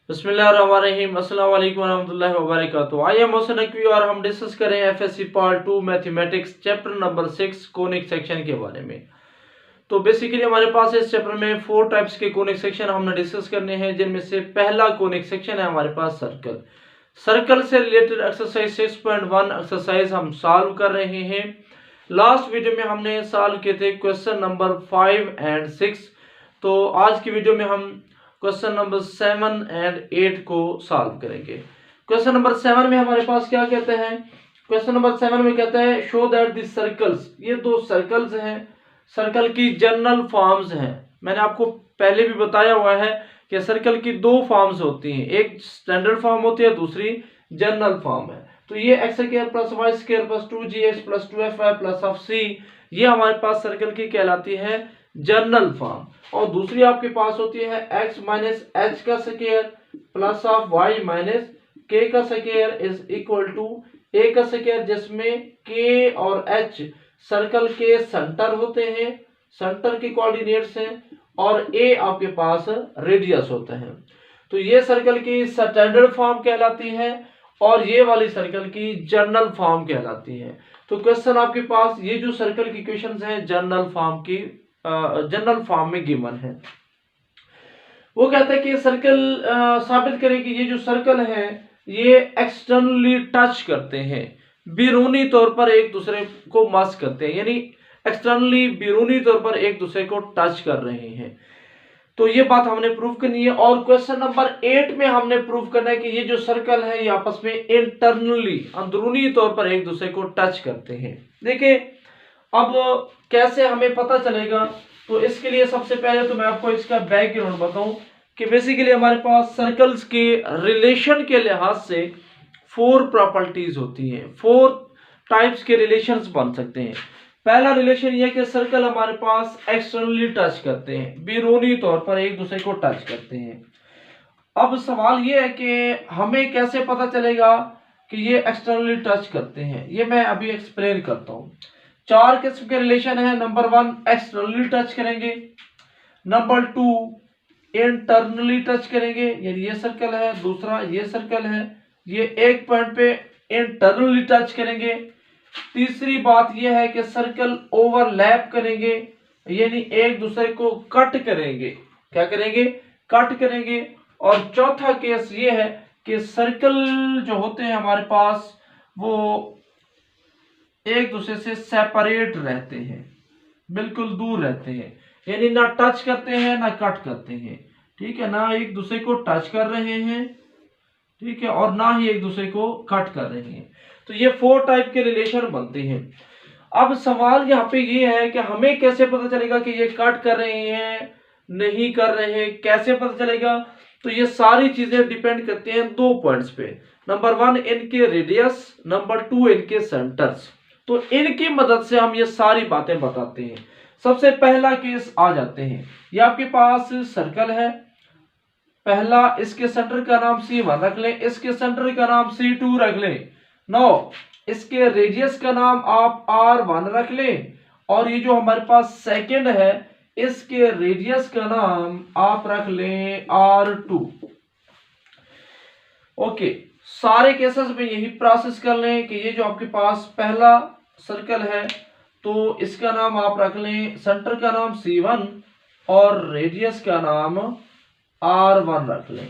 बिस्मिल्लाहिर्रहमानिर्रहीम, अस्सलाम वालेकुम रहमतुल्लाहि व बरकातुहू। आइए मोहसिन नकवी और हम डिस्कस करें FSc part 2 mathematics chapter number 6 conic section के बारे में। तो बेसिकली हमारे पास इस चैप्टर में 4 टाइप्स के कोनिक सेक्शन हमने डिस्कस करने हैं, जिनमें से पहला कोनिक सेक्शन है हमारे पास सर्कल। सर्कल से रिलेटेड एक्सरसाइज 6.1 एक्सरसाइज हम सॉल्व कर रहे हैं। लास्ट वीडियो में हमने सॉल्व किए थे क्वेश्चन नंबर 5 एंड 6। तो आज की वीडियो में हम क्वेश्चन नंबर 7 एंड 8 को सॉल्व करेंगे। क्वेश्चन नंबर 7 में हमारे पास क्या कहते हैं? क्वेश्चन नंबर 7 में कहता है शो दैट द सर्कल्स, ये दो सर्कल्स हैं, सर्कल की जनरल फॉर्म्स हैं। मैंने आपको पहले भी बताया हुआ है कि सर्कल की दो फॉर्म्स होती हैं, एक स्टैंडर्ड फॉर्म होती है, दूसरी जनरल फॉर्म है। तो ये x square plus y square plus 2gx plus 2fy plus of c, ये हमारे पास सर्कल की कहलाती है जनरल फॉर्म। और दूसरी आपके पास होती है x माइनस एच का square plus of y minus k का square is equal to a का स्क्वायर, जिसमें k और h सर्कल के सेंटर होते हैं, सेंटर के कोऑर्डिनेट्स हैं, और a आपके पास रेडियस होते हैं। तो ये सर्कल की स्टैंडर्ड फॉर्म कहलाती है और ये वाली सर्कल की जनरल फॉर्म कहलाती है। तो क्वेश्चन आपके पास ये जो सर्कल की क्वेश्चंस हैं जनरल फॉर्म में गिवन है। वो कहता है कि सर्कल साबित करें कि ये जो सर्कल है ये एक्सटर्नली टच करते हैं, बैरूनी तौर पर एक दूसरे को मस करते हैं, यानी एक्सटर्नली बैरूनी तौर पर एक दूसरे को टच कर रहे हैं। तो ये बात हमने प्रूव करनी है। और क्वेश्चन नंबर 8 में हमने प्रूव करना है कि ये जो सर्कल है ये आपस में इंटरनली अंदरूनी तौर पर एक दूसरे को टच करते हैं। देखिए अब कैसे हमें पता चलेगा, तो इसके लिए सबसे पहले तो मैं आपको इसका बैकग्राउंड बताऊं कि बेसिकली हमारे पास सर्कल्स के रिलेशन के लिहाज से 4 प्रॉपर्टीज होती हैं, 4 टाइप्स के रिलेशंस बन सकते हैं। पहला रिलेशन यह कि सर्कल हमारे पास एक्सटर्नली टच करते हैं, बैरूनी तौर पर एक दूसरे को टच करते हैं। अब सवाल यह है कि हमें कैसे पता चलेगा कि ये एक्सटर्नली टच करते हैं, ये मैं अभी एक्सप्लेन करता हूं। 4 किस्म के रिलेशन है। नंबर 1 एक्सटर्नली टच करेंगे, नंबर 2 इंटरनली टच करेंगे, यानी ये सर्कल है, दूसरा ये सर्कल है, ये एक पॉइंट पे इंटरनली टच करेंगे। तीसरी बात यह है कि सर्कल ओवरलैप करेंगे, यानी एक दूसरे को कट करेंगे। क्या करेंगे? कट करेंगे। और चौथा केस ये है कि सर्कल जो होते हैं हमारे पास वो एक दूसरे से सेपरेट रहते हैं, बिल्कुल दूर रहते हैं, यानी ना टच करते हैं ना कट करते हैं, ठीक है, ना एक दूसरे को टच कर रहे हैं, ठीक है, और ना ही एक दूसरे को कट कर रहे हैं। तो ये 4 टाइप के रिलेशन बनते हैं। अब सवाल यहाँ पे ये है कि हमें कैसे पता चलेगा कि ये कट कर रहे हैं नहीं कर रहे हैं, कैसे पता चलेगा? तो ये सारी चीजें डिपेंड करती हैं 2 पॉइंट्स पे। नंबर 1 इनके रेडियस, नंबर 2 इनके सेंटर्स। तो इनकी मदद से हम ये सारी बातें बताते हैं। सबसे पहला केस आ जाते हैं, ये आपके पास सर्कल है, पहला इसके सेंटर का नाम C1 रख लें, इसके सेंटर का नाम C2 रख लें। नो इसके रेडियस का नाम आप R1 रख लें, और ये जो हमारे पास सेकंड है इसके रेडियस का नाम आप रख लें R2। ओके, सारे केसेस में यही प्रोसेस कर लें कि ये जो आपके पास पहला सर्कल है तो इसका नाम आप रख लें, सेंटर का नाम C1 और रेडियस का नाम R1 रख लें।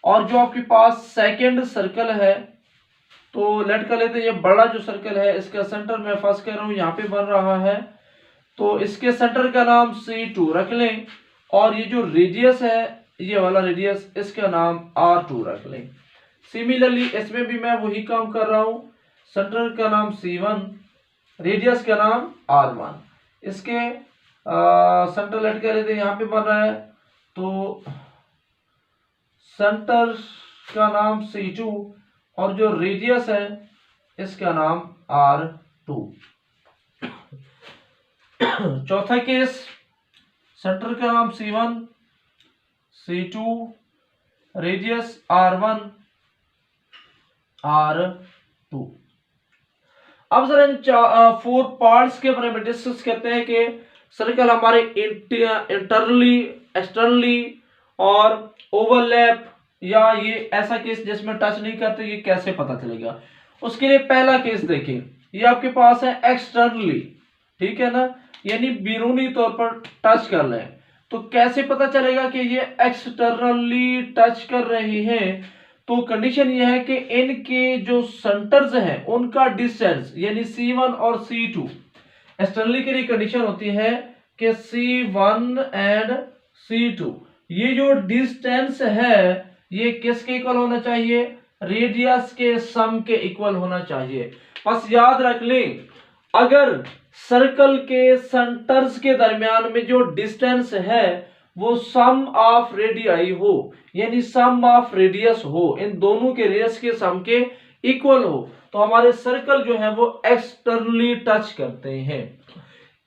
और जो आपके पास सेकंड सर्कल है तो लेट कर लेते हैं, ये बड़ा जो सर्कल है इसका सेंटर मैं फर्स्ट कर रहा हूं यहाँ पे बन रहा है, तो इसके सेंटर का नाम C2 रख लें, और ये जो रेडियस है ये वाला रेडियस इसका नाम R2 रख लें। सिमिलरली इसमें भी मैं वही काम कर रहा हूं, सेंटर का नाम C1, रेडियस का नाम R1, इसके सेंटर लेट कर लेते हैं यहाँ पे बन रहा है, तो सेंटर का नाम C2 और जो रेडियस है इसका नाम R2। चौथा केस, सेंटर का नाम C1, C2, radius R1, R2। अब जरा इन 4 पार्ट्स के बारे में डिस्कस करते हैं कि सर्कल हमारे इंटरनली, एक्सटर्नली और ओवरलैप या ये ऐसा केस जिसमें टच नहीं करते, ये कैसे पता चलेगा? उसके लिए पहला केस देखिए, ये आपके पास है एक्सटर्नली, ठीक है ना, यानी बैरूनी तौर पर टच कर रहे हैं। तो कैसे पता चलेगा कि ये एक्सटर्नली टच कर रही हैं? तो कंडीशन ये है कि इनके जो सेंटर्स हैं उनका डिस्टेंस यानी C1 और C2, एक्सटर्नली के लिए कंडीशन होती है कि C1 एंड C2, ये जो डिस्टेंस है ये किसके इक्वल होना चाहिए? रेडियस के सम के इक्वल होना चाहिए। बस याद रख लें, अगर सर्कल के सेंटर्स के दरमियान में जो डिस्टेंस है वो सम ऑफ रेडियाई हो, यानी सम ऑफ रेडियस हो, इन दोनों के रेडियस के सम के इक्वल हो, तो हमारे सर्कल जो है वो एक्सटर्नली टच करते हैं।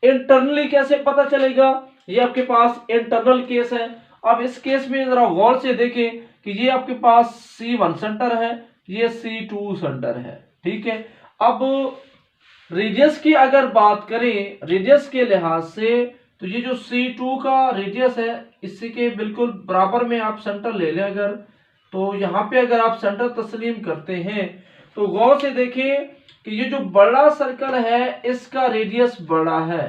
इंटरनली कैसे पता चलेगा? ये आपके पास इंटरनल केस है। अब इस केस में जरा गौर से देखें कि ये आपके पास C1 सेंटर है, ये C2 सेंटर है, ठीक है। अब रेडियस की अगर बात करें, रेडियस के लिहाज से, तो ये जो C2 का रेडियस है इसी के बिल्कुल बराबर में आप सेंटर ले लें अगर, तो यहाँ पे अगर आप सेंटर तस्लीम करते हैं तो गौर से देखें कि ये जो बड़ा सर्कल है इसका रेडियस बड़ा है,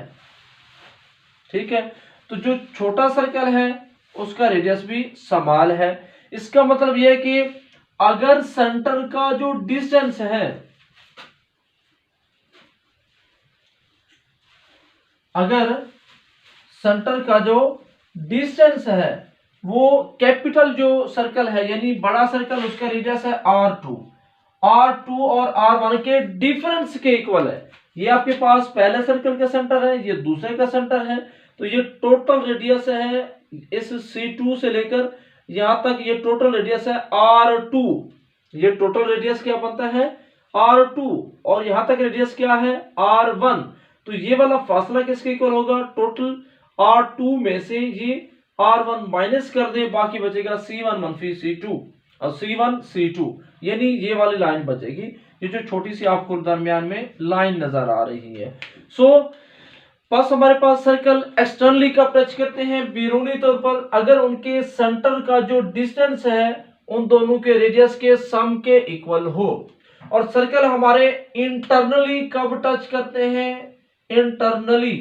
ठीक है, तो जो छोटा सर्कल है उसका रेडियस भी समान है। इसका मतलब यह है कि अगर सेंटर का जो डिस्टेंस है, अगर सेंटर का जो डिस्टेंस है वो कैपिटल जो सर्कल है यानी बड़ा सर्कल, उसका रेडियस है R2 और R1 के डिफरेंस के इक्वल है। ये आपके पास पहले सर्कल का सेंटर है, ये दूसरे का सेंटर है, तो ये टोटल रेडियस है इस C2 से लेकर यहां तक, ये टोटल रेडियस है R2। ये टोटल रेडियस क्या बनता है? R2, और यहां तक रेडियस क्या है? R1। तो ये वाला फासला किसके इक्वल होगा? टोटल R2 में से ये R1 माइनस कर दे, बाकी बचेगा C1 मनफी C2 और C1 C2, यानी ये वाली लाइन बचेगी, ये जो छोटी सी आपको दरमियान में लाइन नजर आ रही है। बस हमारे पास सर्कल एक्सटर्नली कब टच करते हैं? बैरूनी तौर पर अगर उनके सेंटर का जो डिस्टेंस है उन दोनों के रेडियस के सम के इक्वल हो। और सर्कल हमारे इंटरनली कब टच करते हैं? इंटरनली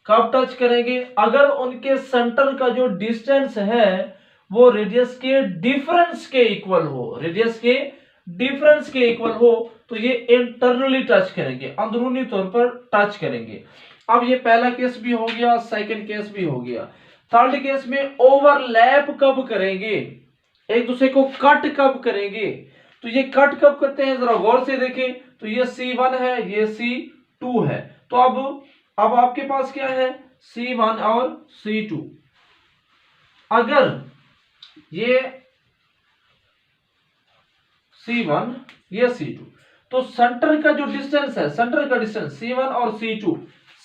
कब टच करेंगे? अगर उनके सेंटर का जो डिस्टेंस है वो रेडियस के डिफरेंस के इक्वल हो, रेडियस के डिफरेंस के इक्वल हो, तो ये इंटरनली टच करेंगे, अंदरूनी तौर पर टच करेंगे। अब ये पहला केस भी हो गया, सेकंड केस भी हो गया। थर्ड केस में ओवरलैप कब करेंगे? एक दूसरे को कट कब करेंगे? तो ये कट कब करते हैं जरा गौर से देखें, तो ये C1 है, ये C2 है, तो अब आपके पास क्या है? C1 और C2। अगर ये C1 ये C2, तो सेंटर का जो डिस्टेंस है, सेंटर का डिस्टेंस C1 और C2,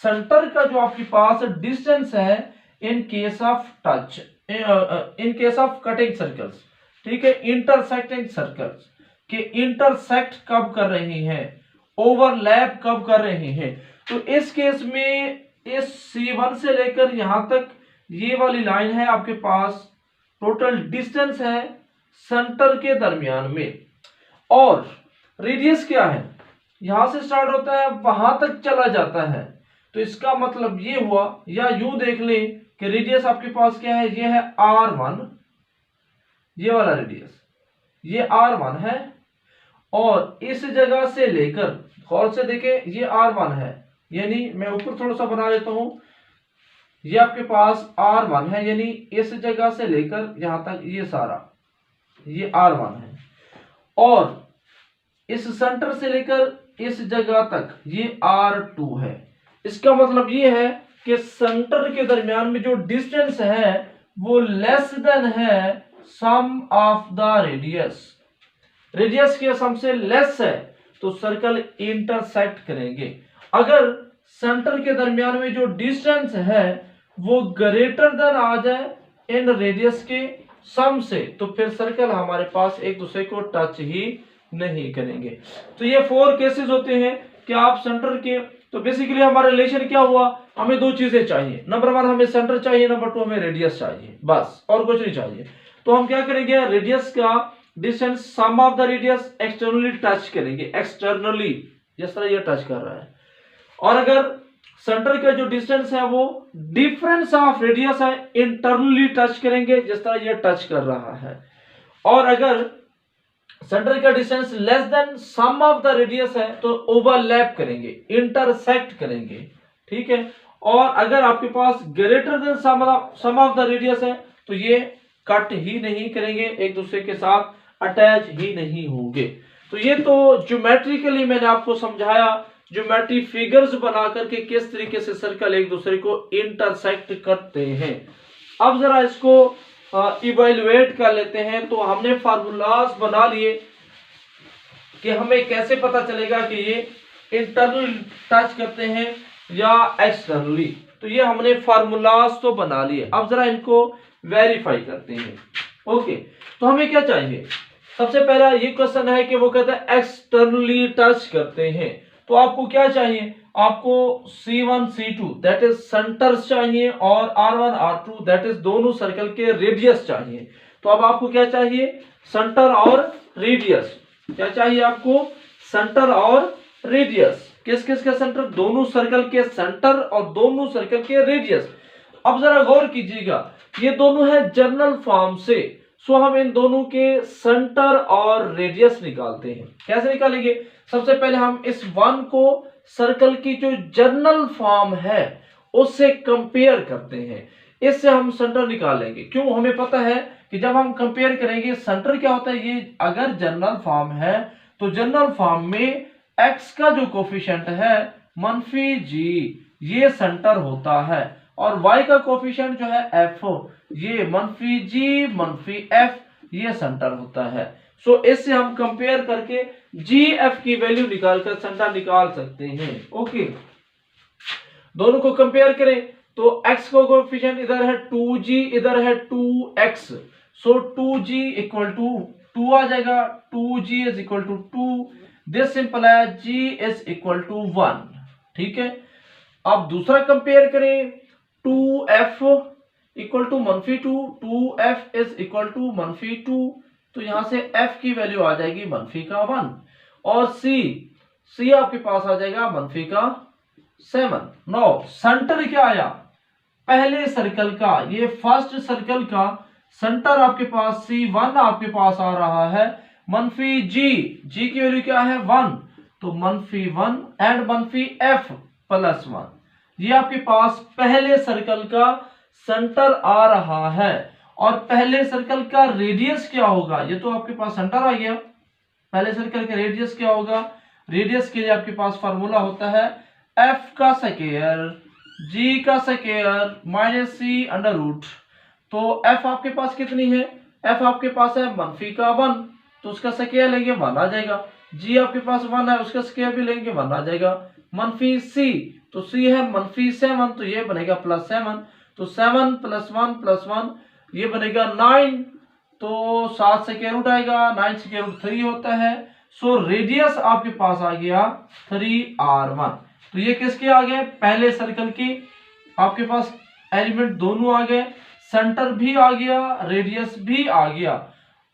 सेंटर का जो आपके पास डिस्टेंस है in case of touch, in case of cutting circles, ठीक है, इंटरसेक्टिंग सर्कल्स के इंटरसेक्ट कब कर रहे हैं, ओवरलैप कब कर रहे हैं, तो इस केस में इस C1 से लेकर यहां तक ये वाली लाइन है आपके पास, टोटल डिस्टेंस है सेंटर के दरमियान में, और रेडियस क्या है? यहां से स्टार्ट होता है वहां तक चला जाता है, तो इसका मतलब ये हुआ, या यूं देख लें कि रेडियस आपके पास क्या है? ये है R1, ये वाला रेडियस ये R1 है, और इस जगह से लेकर गौर से देखें ये R1 है, यानी मैं ऊपर थोड़ा सा बना लेता हूं, ये आपके पास R1 है, यानी इस जगह से लेकर यहां तक ये सारा ये R1 है, और इस सेंटर से लेकर इस जगह तक ये R2 है। इसका मतलब ये है कि सेंटर के दरमियान में जो डिस्टेंस है वो लेस देन है सम ऑफ द रेडियस, रेडियस के सम से लेस है, तो सर्कल इंटरसेक्ट करेंगे। अगर सेंटर के दरमियान में जो डिस्टेंस है वो ग्रेटर देन आ जाए इन रेडियस के सम से, तो फिर सर्कल हमारे पास एक दूसरे को टच ही नहीं करेंगे। तो ये 4 केसेस होते हैं कि आप सेंटर के, तो बेसिकली हमारा रिलेशन क्या हुआ? हमें 2 चीजें चाहिए, नंबर 1 हमें सेंटर चाहिए, नंबर 2 हमें रेडियस चाहिए, बस और कुछ नहीं चाहिए। तो हम क्या करेंगे, रेडियस का distance sum of the radius externally touch करेंगे, एक्सटर्नली जिस तरह ये टच कर रहा है। और अगर सेंटर का जो डिस्टेंस है वो डिफरेंस ऑफ रेडियस है, इंटरनली टच करेंगे जिस तरह ये टच कर रहा है। और अगर सेंटर का distance less than sum of the radius है तो ओवरलैप करेंगे, इंटरसेक्ट करेंगे, ठीक है। और अगर आपके पास greater than sum of the radius है तो ये कट ही नहीं करेंगे, एक दूसरे के साथ अटैच ही नहीं होंगे। तो ये तो ज्योमेट्रिकली मैंने आपको समझाया, ज्योमेट्री फिगर्स बना करके किस तरीके से सर्कल एक दूसरे को इंटरसेक्ट करते हैं। अब जरा इसको इवैल्यूएट कर लेते हैं। तो हमने फार्मूलाज बना लिए कि हमें कैसे पता चलेगा कि ये इंटरनल टच करते हैं या एक्सटर्नली। तो ये हमने फार्मूलाज तो बना लिए, अब जरा इनको वेरीफाई करते हैं। ओके, तो हमें क्या चाहिए, सबसे पहला ये क्वेश्चन है कि वो कहता है एक्सटर्नली टच करते हैं। तो आपको क्या चाहिए, आपको C1 C2 that is centres चाहिए और R1 R2 दैट इज दोनों सर्कल के रेडियस चाहिए। तो अब आपको क्या चाहिए, सेंटर और रेडियस। क्या चाहिए आपको, सेंटर और रेडियस। किस किस का सेंटर, दोनों सर्कल के सेंटर और दोनों सर्कल के रेडियस। अब जरा गौर कीजिएगा, ये दोनों है जनरल फॉर्म से, सो हम इन दोनों के सेंटर और रेडियस निकालते हैं। कैसे निकालेंगे, सबसे पहले हम इस वन को सर्कल की जो जनरल फॉर्म है उससे कंपेयर करते हैं, इससे हम सेंटर निकालेंगे। क्यों, हमें पता है कि जब हम कंपेयर करेंगे सेंटर क्या होता है, ये अगर जनरल फॉर्म है तो जनरल फॉर्म में x का जो कोफिशिएंट है -g ये सेंटर होता है, और y का कोफिशिएंट जो है f ये -g -f ये सेंटर होता है। सो इससे हम कंपेयर करके gf की वैल्यू निकालकर सेंटर निकाल सकते हैं। ओके, दोनों को कंपेयर करें तो x का कोफिशिएंट इधर है 2g, इधर है 2x, so 2g equal to 2 आ जाएगा, 2g is equal to 2, this simple है g इज इक्वल टू 1, ठीक है। अब दूसरा कंपेयर करें, 2f equal to -2, 2f is equal to -2, तो यहां से f की वैल्यू आ जाएगी -1, और c आपके पास आ जाएगा -7। नो सेंटर क्या आया, पहले सर्कल का, ये फर्स्ट सर्कल का सेंटर आपके पास C1 आपके पास आ रहा है -g की वैल्यू क्या है 1, तो -1 एंड -f + 1, ये आपके पास पहले सर्कल का सेंटर आ रहा है। और पहले सर्कल का रेडियस क्या होगा, ये तो आपके पास सेंटर आ गया, पहले सर्कल का रेडियस क्या होगा, रेडियस के लिए आपके पास फार्मूला होता है f का स्क्वायर g का स्क्वायर -c√। तो f आपके पास कितनी है, f आपके पास है -1, तो उसका स्क्वायर लेंगे 1 आ जाएगा, g आपके पास 1 है उसका स्क्वायर भी लेंगे 1 आ जाएगा, -c तो c है -7 तो ये बनेगा +7, तो 7 + 1 + 1 ये बनेगा 9, तो 7 स्क्वायर रूट आएगा, 9 स्क्वायर रूट 3 होता है। सो रेडियस आपके पास आ गया 3r1। तो ये किसके आ गए, पहले सर्कल की, आपके पास एलिमेंट दोनों आ गए, सेंटर भी आ गया, रेडियस भी आ गया।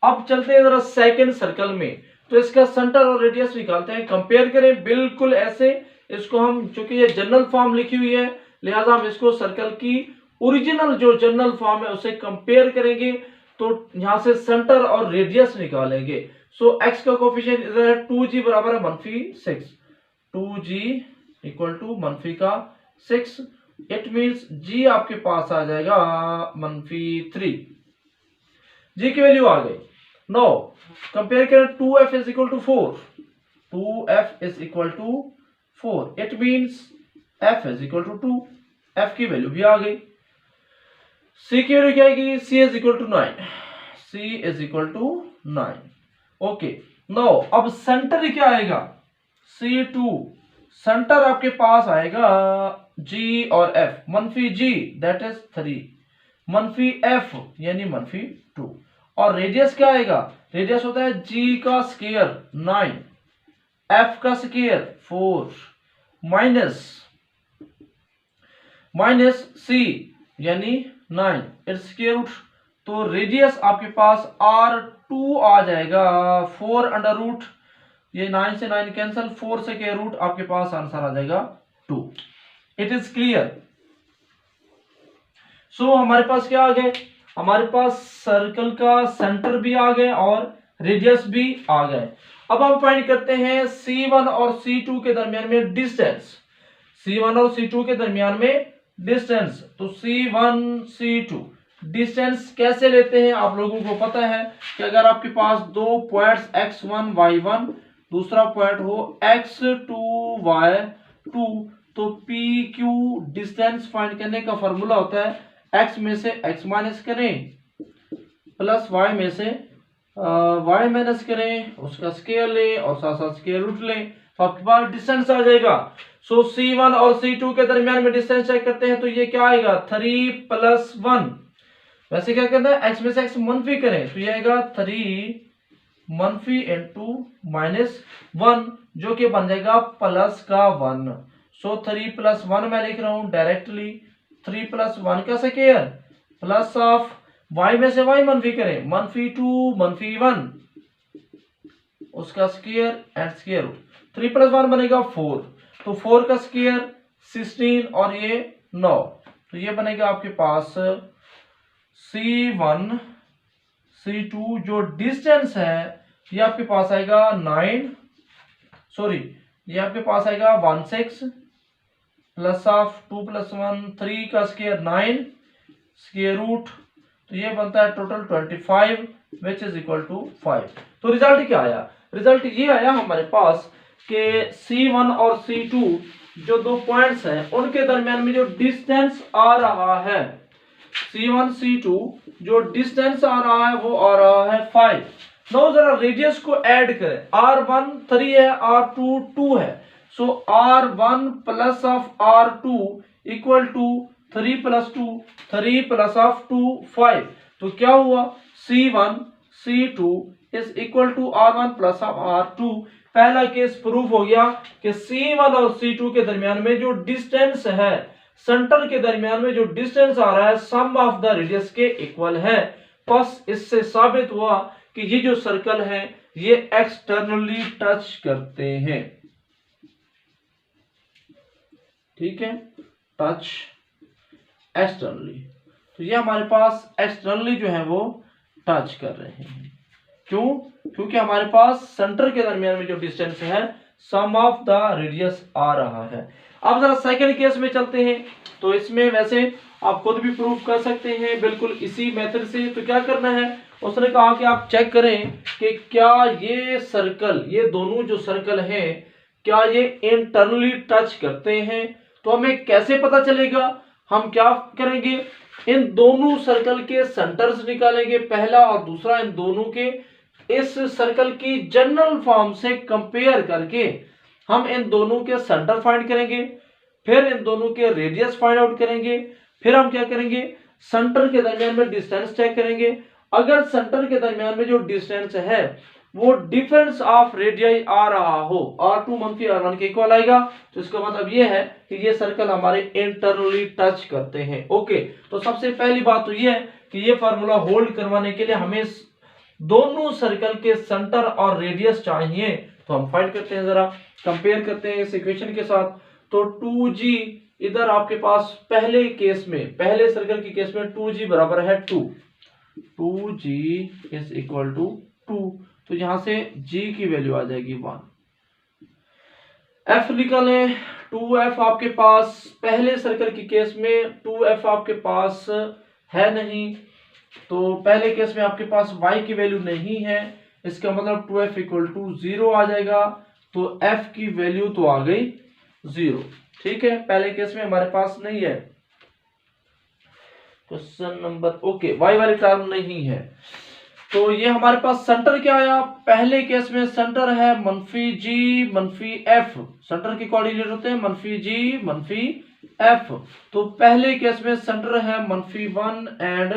अब चलते हैं जरा सेकंड सर्कल में, तो इसका सेंटर और रेडियस निकालते हैं, कंपेयर करें बिल्कुल ऐसे। इसको हम, चूंकि ये जनरल फॉर्म लिखी हुई है लिहाजा हम इसको सर्कल की ओरिजिनल जो जनरल फॉर्म है उसे कंपेयर करेंगे, तो यहां से सेंटर और रेडियस निकालेंगे। सो x का कोफिशिएंट इधर है 2g बराबर है -6, 2g equal to -6, it means g आपके पास आ जाएगा -3, g की वैल्यू आ गई। नो कंपेयर करें, 2f is equal to 4, 2f is equal to 4, it means f is equal to 2, f की वैल्यू भी आ गई। c की वैल्यू क्या आएगी, c is equal to 9, c is equal to 9। Okay, now अब सेंटर क्या आएगा, C2, सेंटर आपके पास आएगा g और f, -g that is 3, -f यानी -2, और रेडियस क्या आएगा, रेडियस होता है g का स्क्वायर 9, f का स्क्वायर 4, माइनस c यानी 9, इट्स स्क्वायर रूट तो रेडियस आपके पास R2 आ जाएगा 4 अंडर रूट, ये 9 से 9 कैंसिल, 4 से के रूट, आपके पास आंसर आ जाएगा 2। It is clear. सो हमारे पास क्या आ गए, हमारे पास सर्कल का सेंटर भी आ गए और रेडियस भी आ गए। अब हम फाइंड करते हैं C1 और C2 के दरमियान में डिस्टेंस, C1 और C2 के दरमियान में डिस्टेंस। तो C1 C2 डिस्टेंस कैसे लेते हैं, आप लोगों को पता है कि अगर आपके पास दो पॉइंट्स x1 y1 दूसरा पॉइंट हो x2 y2, तो PQ डिस्टेंस फाइंड करने का फॉर्मूला होता है x में से x माइनस करें प्लस y में से y माइनस करें, उसका स्क्वायर लें और साथ साथ स्क्वायर रूट लें, तो आपके पास डिस्टेंस आ जाएगा। सो C1 और C2 के दरमियान में डिस्टेंस चेक करते हैं, तो ये क्या आएगा 3 + 1। वैसे क्या करना है, x में से x मनफी करें, तो ये आएगा 3 मनफी इंटू -1, जो कि बन जाएगा प्लस का 1। सो 3 + 1 मैं लिख रहा हूं डायरेक्टली, 3 + 1 का स्क्वायर प्लस ऑफ y में से y मनफी करें, -2 -1 उसका स्क्वायर एंड स्क्वायर रूट, 3 + 1 बनेगा 4, तो 4 का स्क्वायर 16 और ये 9, तो ये बनेगा आपके पास C1 C2 जो डिस्टेंस है ये आपके पास आएगा 9, सॉरी ये आपके पास आएगा 16 प्लस ऑफ 2 + 1 3 का स्क्वायर 9 स्क्वायर रूट, तो ये बनता है total 25 which is equal to 5। तो रिजल्ट क्या आया, रिजल्ट ये आया हमारे पास कि C1 और C2 जो दो पॉइंट्स हैं उनके दरमियान में जो डिस्टेंस आ रहा है, C1 C2 जो डिस्टेंस आ रहा है वो आ रहा है 5। नो जरा रेडियस को ऐड करें, R1 3 है, R2 2 है, so R1 plus of R2 equal to 3 + 2 3 plus of 2 5, तो क्या हुआ C1 C2 is equal to R1 plus of R2। पहला केस प्रूफ हो गया कि C1 और C2 के दरमियान में जो डिस्टेंस है, सेंटर के दरमियान में जो डिस्टेंस आ रहा है सम ऑफ द रेडियस के इक्वल है। बस इससे साबित हुआ कि ये जो सर्कल है ये एक्सटर्नली टच करते हैं, ठीक है, टच एक्सटर्नली, तो ये हमारे पास एक्सटर्नली जो है वो टच कर रहे हैं। क्यों, क्योंकि हमारे पास सेंटर के दरमियान में जो डिस्टेंस है सम ऑफ द रेडियस आ रहा है। अब जरा सेकंड केस में चलते हैं, तो इसमें वैसे आप खुद भी प्रूफ कर सकते हैं बिल्कुल इसी मेथड से। तो क्या करना है, उसने कहा कि आप चेक करें कि क्या ये सर्कल, ये दोनों जो सर्कल हैं क्या ये इंटरनली टच करते हैं। तो हमें कैसे पता चलेगा, हम क्या करेंगे, इन दोनों सर्कल के सेंटर्स निकालेंगे पहला, और दूसरा इन दोनों के इस सर्कल की जनरल फॉर्म से कंपेयर करके हम इन दोनों के सेंटर फाइंड करेंगे, फिर इन दोनों के रेडियस फाइंड आउट करेंगे, फिर हम क्या करेंगे सेंटर के दरमियान में डिस्टेंस चेक करेंगे। अगर सेंटर के दरमियान में जो डिस्टेंस है वो डिफरेंस ऑफ रेडियस आ रहा हो, R2 मनफी R1 के इक्वल आएगा, तो इसका मतलब ये है कि ये सर्कल हमारे इंटरनली टच करते हैं। ओके, तो सबसे पहली बात तो ये है कि ये फार्मूला होल्ड करवाने के लिए हमें दोनों सर्कल के सेंटर और रेडियस चाहिए। तो हम फाइंड करते हैं, जरा कंपेयर करते हैं इस इक्वेशन के साथ। तो 2g इधर आपके पास पहले केस में, पहले सर्कल की केस में 2g बराबर है 2, 2g इज इक्वल टू 2, तो यहां से g की वैल्यू आ जाएगी 1। f निकालें, 2f आपके पास पहले सर्कल की केस में 2f आपके पास है नहीं, तो पहले केस में आपके पास y की वैल्यू नहीं है, इसका मतलब 2f इक्वल टू 0 आ जाएगा, तो f की वैल्यू तो आ गई 0, ठीक है, पहले केस में हमारे पास नहीं है। क्वेश्चन नंबर ओके, y वाली टर्म नहीं है, तो ये हमारे पास सेंटर क्या आया, पहले केस में सेंटर है -g -f, सेंटर के कोऑर्डिनेट होते हैं -g -f, तो पहले केस में सेंटर है -1 एंड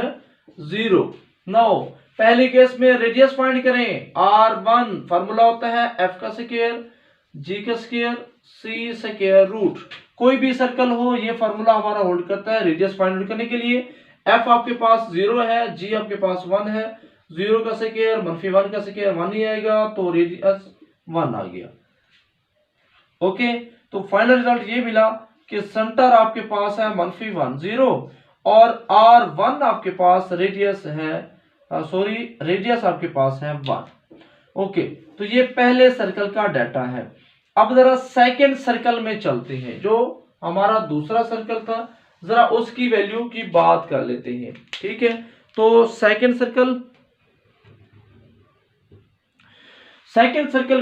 0। नाउ पहले केस में रेडियस फाइंड करें, R1 फार्मूला होता है f का स्क्वायर g का स्क्वायर c स्क्वायर रूट, कोई भी सर्कल हो ये फार्मूला हमारा होल्ड करता है रेडियस फाइंड आउट करने के लिए। एफ आपके पास 0 है, जी आपके पास 1 है, 0 का स्क्वायर -1 का स्क्वायर 1 ही आएगा, तो रेडियस 1 आ गया। ओके, तो फाइनल रिजल्ट ये मिला कि सेंटर आपके पास है -1 0 और R1 आपके पास रेडियस है, रेडियस आपके पास है 1। ओके, तो ये पहले सर्कल का डाटा है। अब जरा सेकंड सर्कल में चलते हैं, जो हमारा दूसरा सर्कल था, जरा उसकी वैल्यू की बात कर लेते हैं। ठीक है, तो सेकंड सर्कल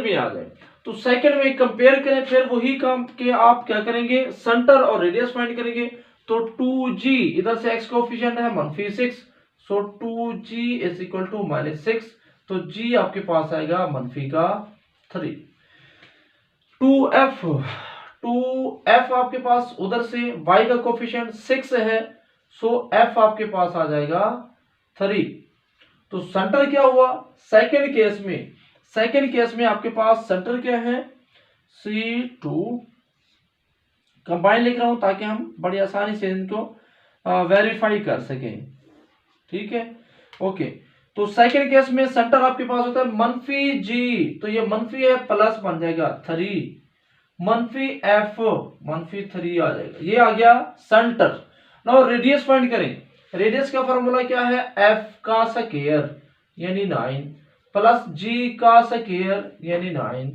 में आ गए, तो सेकंड में कंपेयर करें, फिर वही काम के आप क्या करेंगे, सेंटर और रेडियस फाइंड करेंगे। तो 2g, इधर से x कोएफिशिएंट है -6, सो 2g इज इक्वल टू -6, तो g आपके पास आएगा -3। 2f आपके पास उधर से y का कोएफिशिएंट 6 है, सो f आपके पास आ जाएगा 3। तो सेंटर क्या हुआ सेकंड केस में आपके पास सेंटर क्या है, C2। कंबाइन लिख रहा हूं ताकि हम बड़ी आसानी से इनको वेरीफाई कर सकें। ठीक है, ओके, तो सेकंड केस में सेंटर आपके पास होता है -g, तो ये मनफी है, प्लस बन जाएगा 3, -f -3 आ जाएगा, ये आ गया सेंटर। नाउ रेडियस फाइंड करें, रेडियस का फार्मूला क्या है, f का स्क्वायर यानी 9 प्लस g का स्क्वायर यानी 9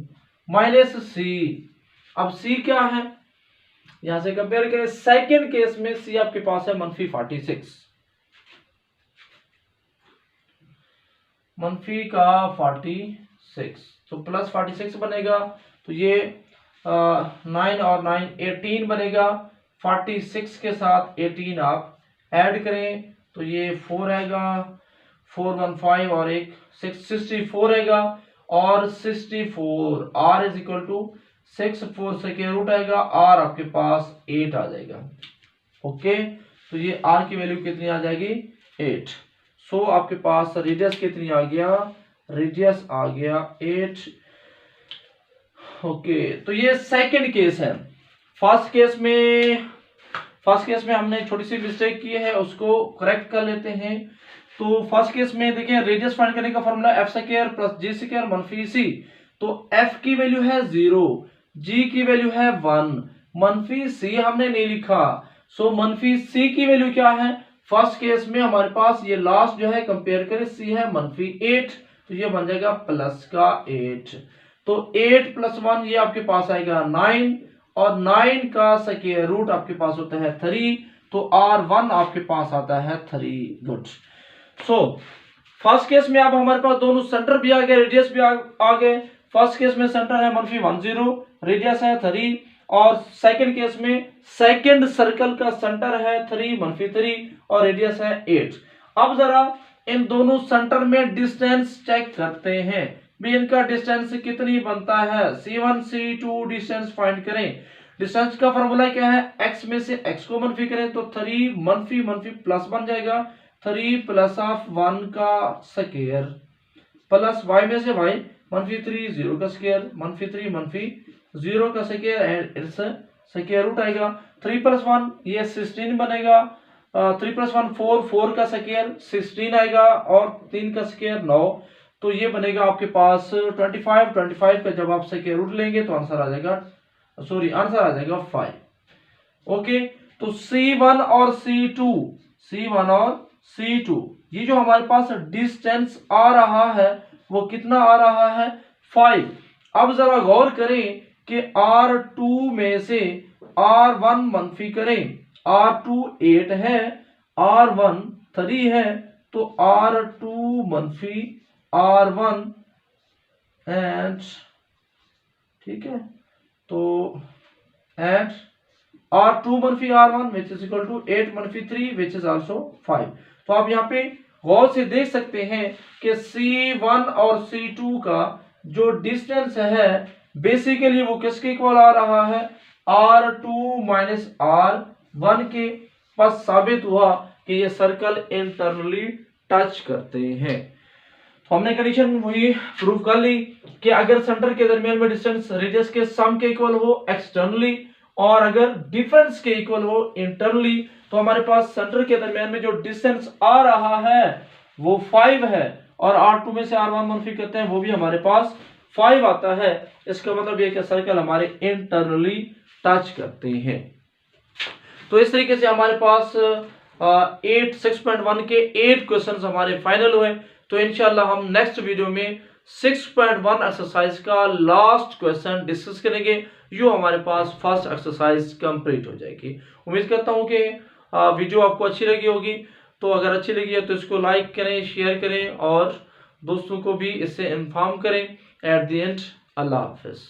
माइनस c। अब c क्या है, यहां से कंपेयर करें, सेकंड केस में c आपके पास है -46, मनफी का 46, तो प्लस 46 बनेगा, तो ये 9 और 9 18 बनेगा, 46 के साथ 18 आप ऐड करें तो ये 4 आएगा, 415 और एक 64 आएगा, और 64 r इज इक्वल टू 64 से के रूट आएगा, r आपके पास 8 आ जाएगा। ओके, तो ये r की वैल्यू कितनी आ जाएगी, 8। सो आपके पास रेडियस कितनी आ गया, रेडियस आ गया 8। ओके, तो ये सेकंड केस है। फर्स्ट केस में हमने छोटी सी मिस्टेक की है, उसको करेक्ट कर लेते हैं। तो फर्स्ट केस में देखिए, रेडियस फाइंड करने का formula f square plus g square मनफी c, तो f की वैल्यू है 0, g की वैल्यू है 1, मनफी c हमने नहीं लिखा, सो मनफी c की वैल्यू क्या है, फर्स्ट केस में हमारे पास ये लास्ट जो है कंपेयर करें, c है -8, तो ये बन जाएगा प्लस का 8, तो 8 + 1 ये आपके पास आएगा 9, और 9 का स्क्वायर रूट आपके पास होता है 3, तो r1 आपके पास आता है 3। गुड। सो फर्स्ट केस में अब हमारे पास दोनों सेंटर भी आ गए, रेडियस भी आ गए। फर्स्ट केस में सेंटर है -1 0, रेडियस है 3, और सेकंड केस में सेकंड सर्कल का सेंटर है 3 -3 और रेडियस है 8। अब जरा इन दोनों सेंटर में डिस्टेंस चेक करते हैं, भी इनका डिस्टेंस कितनी बनता है, C1 C2 डिस्टेंस फाइंड करें। डिस्टेंस का फॉर्मूला क्या है, x में से x को मनफी करें तो 3 मनफी प्लस बन जाएगा, 3 + 1 का स्क्वायर प्लस y में से y -3 0 का स्क्वायर, -3 0 का स्क्वायर, इट्स स्क्वायर रूट आएगा, 3 + 1 ये 16 बनेगा, 3 + 1 4 का स्क्वायर 16 आएगा, और 3 का स्क्वायर 9, तो ये बनेगा आपके पास 25 का जब आप स्क्वायर रूट लेंगे तो आंसर आ जाएगा 5। ओके, तो C1 और C2 ये जो हमारे पास डिस्टेंस आ रहा है वो कितना आ रहा है, 5। अब जरा गौर करें कि R2 में से R1 मनफी करें, R2 8 है, R1 3 है, तो R2 मनफी R1 एंड, ठीक है, तो एंड R2 मनफी R1 which is equal to 8 मनफी 3 which is also 5। तो आप यहाँ पे गौर से देख सकते हैं कि C1 और C2 का जो डिस्टेंस है बेसिकली वो किसके इक्वल आ रहा है, R2 माइनस R1 के। बस साबित हुआ कि ये सर्कल इंटरनली टच करते हैं। तो हमने कंडीशन वही प्रूव कर ली कि अगर सेंटर के दरमियान में डिस्टेंस रेडियस के सम के इक्वल हो एक्सटर्नली, और अगर डिफरेंस के इक्वल हो इंटरनली तो हमारे पास सेंटर के दरमियान में जो डिस्टेंस आ रहा है वो 5 है, और R2 में से R1 मनफी करते हैं वो भी हमारे पास 5 आता है। इसका मतलब ये कि सर्कल हमारे इंटरनली टच करते हैं। तो इस तरीके से हमारे पास 6.1 के 8 क्वेश्चंस हमारे फाइनल हुए। तो इंशाल्लाह हम नेक्स्ट वीडियो में 6.1 एक्सरसाइज का लास्ट क्वेश्चन डिस्कस करेंगे। यो हमारे पास फर्स्ट एक्सरसाइज कंप्लीट हो जाएगी। उम्मीद करता हूँ कि वीडियो आपको अच्छी लगी होगी। तो अगर अच्छी लगी है तो इसको लाइक करें, शेयर करें और दोस्तों को भी इससे इन्फॉर्म करें। At the end, Allah Hafiz.